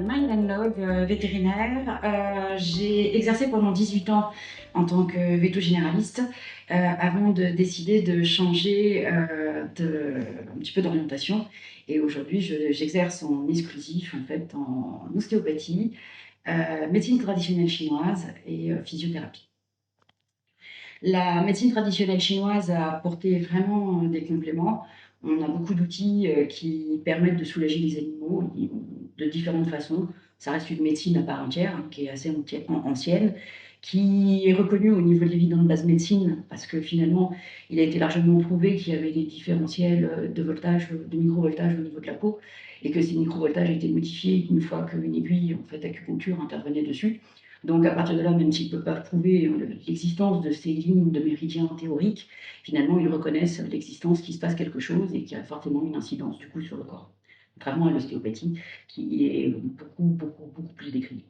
mylandlog, vétérinaire. J'ai exercé pendant 18 ans en tant que véto-généraliste avant de décider de changer un petit peu d'orientation. Et aujourd'hui, j'exerce en exclusif en fait en ostéopathie, médecine traditionnelle chinoise et physiothérapie. La médecine traditionnelle chinoise a apporté vraiment des compléments. On a beaucoup d'outils qui permettent de soulager les animaux de différentes façons. Ça reste une médecine à part entière, qui est assez ancienne, qui est reconnue au niveau de l'évidence de base médecine, parce que finalement, il a été largement prouvé qu'il y avait des différentiels de voltage, de microvoltage au niveau de la peau, et que ces microvoltages étaient modifiés une fois qu'une aiguille en fait, d'acupuncture intervenait dessus. Donc à partir de là, même s'ils ne peuvent pas prouver l'existence de ces lignes de méridiens théoriques, finalement, ils reconnaissent l'existence qu'il se passe quelque chose et qu'il y a forcément une incidence du coup sur le corps. Contrairement à l'ostéopathie, qui est beaucoup plus décriée.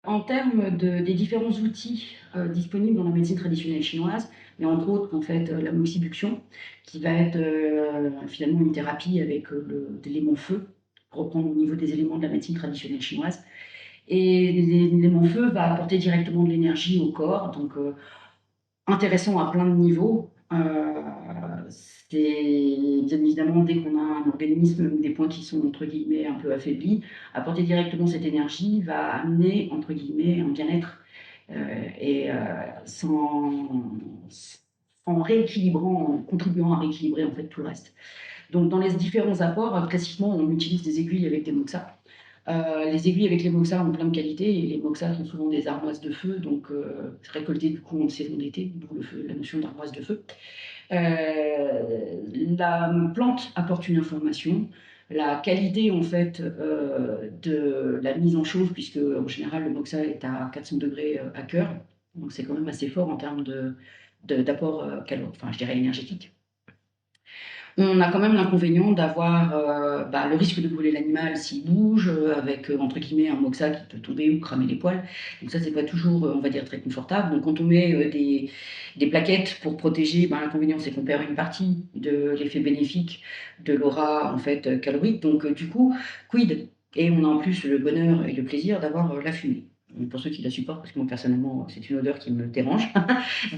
En termes des différents outils disponibles dans la médecine traditionnelle chinoise, il y a entre autres en fait, la moxibuction, qui va être finalement une thérapie avec l'élément feu, pour reprendre au niveau des éléments de la médecine traditionnelle chinoise. Et l'élément feu va apporter directement de l'énergie au corps, donc intéressant à plein de niveaux. C'est bien évidemment dès qu'on a un organisme, des points qui sont entre guillemets un peu affaiblis, apporter directement cette énergie va amener entre guillemets un bien-être et en rééquilibrant, en contribuant à rééquilibrer en fait tout le reste. Donc dans les différents apports, classiquement on utilise des aiguilles avec des moxas. Les aiguilles avec les moxas ont plein de qualités et les moxas sont souvent des armoises de feu, donc récoltées du coup en saison d'été, d'où la notion d'armoise de feu. La plante apporte une information. La qualité en fait de la mise en chauffe, puisque en général le moxa est à 400 degrés à cœur, donc c'est quand même assez fort en termes d'apport enfin je dirais énergétique. On a quand même l'inconvénient d'avoir le risque de brûler l'animal s'il bouge, avec entre guillemets un moxa qui peut tomber ou cramer les poils. Donc ça, c'est pas toujours, on va dire, très confortable. Donc quand on met des plaquettes pour protéger, l'inconvénient c'est qu'on perd une partie de l'effet bénéfique de l'aura en fait calorique. Donc du coup, quid? Et on a en plus le bonheur et le plaisir d'avoir la fumée. Pour ceux qui la supportent, parce que moi personnellement, c'est une odeur qui me dérange.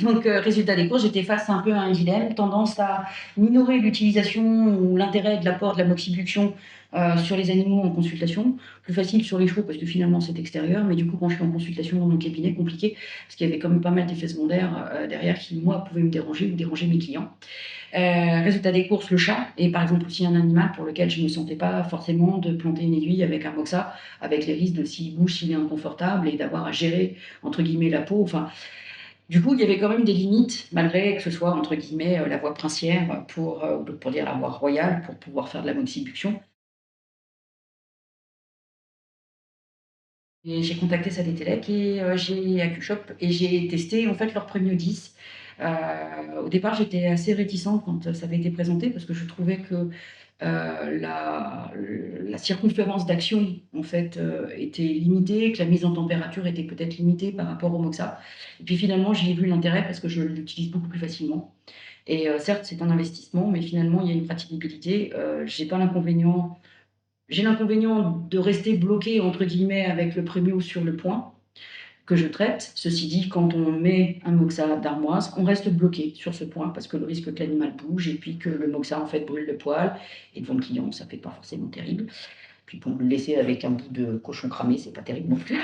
Donc, résultat des courses, j'étais face un peu à un dilemme, tendance à minorer l'utilisation ou l'intérêt de l'apport de la moxibuction sur les animaux en consultation. Plus facile sur les chevaux parce que finalement c'est extérieur, mais du coup quand je suis en consultation dans mon cabinet, compliqué, parce qu'il y avait quand même pas mal d'effets secondaires derrière qui, moi, pouvaient me déranger ou déranger mes clients. Résultat des courses, le chat est par exemple aussi un animal pour lequel je ne me sentais pas forcément de planter une aiguille avec un moxa, avec les risques de s'il bouge, s'il est inconfortable et d'avoir à gérer entre guillemets la peau. Enfin, du coup, il y avait quand même des limites, malgré que ce soit entre guillemets la voie princière pour dire la voie royale pour pouvoir faire de la moxibuction. Et j'ai contacté Sadételec et j'ai AcuShop et j'ai testé en fait leur Premio 10. Au départ, j'étais assez réticente quand ça avait été présenté parce que je trouvais que la circonférence d'action en fait était limitée, que la mise en température était peut-être limitée par rapport au Moxa. Et puis finalement, j'y ai vu l'intérêt parce que je l'utilise beaucoup plus facilement. Et certes, c'est un investissement, mais finalement, il y a une praticabilité. J'ai l'inconvénient de rester bloqué entre guillemets avec le Premio sur le point que je traite. Ceci dit, quand on met un moxa d'armoise, on reste bloqué sur ce point parce que le risque que l'animal bouge et puis que le moxa en fait brûle le poil. Et devant le client, ça fait pas forcément terrible. Puis pour le laisser avec un bout de cochon cramé, c'est pas terrible non plus.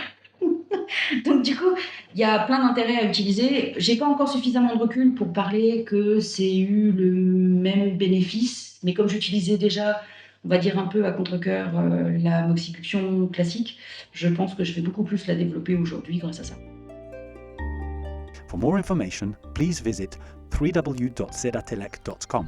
Donc du coup, il y a plein d'intérêts à utiliser. J'ai pas encore suffisamment de recul pour parler que c'est eu le même bénéfice, mais comme j'utilisais déjà, on va dire un peu à contre-cœur, la moxibuction classique, je pense que je vais beaucoup plus la développer aujourd'hui grâce à ça. For more information, please visit www.sedatelec.com.